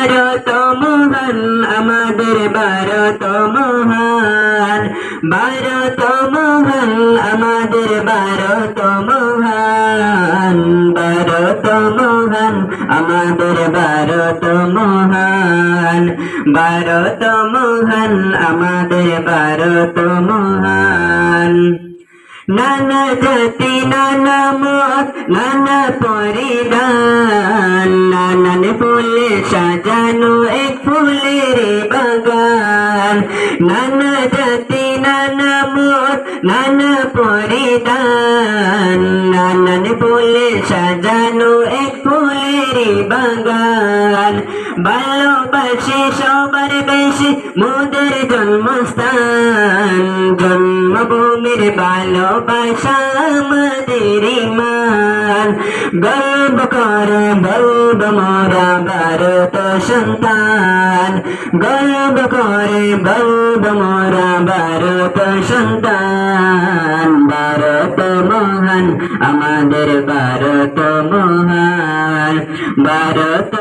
ভারত মহান আমাদের ভারত মহান, ভারত মহান আমাদের ভারত মহান, ভারত মহান আমাদের ভারত মহান, ভারত মহান আমাদের ভারত মহান। নানা জাতি নানা মত নানা পরিধান, নানান ফুলে সাজানো এক ফুলের বাগান। নানা জাতি নানা মত নানা পরিধান, নানান ফুলে সাজানো এক ফুলের বাগান। ভালোবাসি সবার বেশি মোদের জন্মস্থান, জন্মভূমির ভালোবাসা আমাদের ইমান। গর্ব করে বলব মোরা ভারত সন্তান, গর্ব করে বলব মোরা ভারত সন্তান। ভারত মহান আমাদের ভারত মহান, ভারত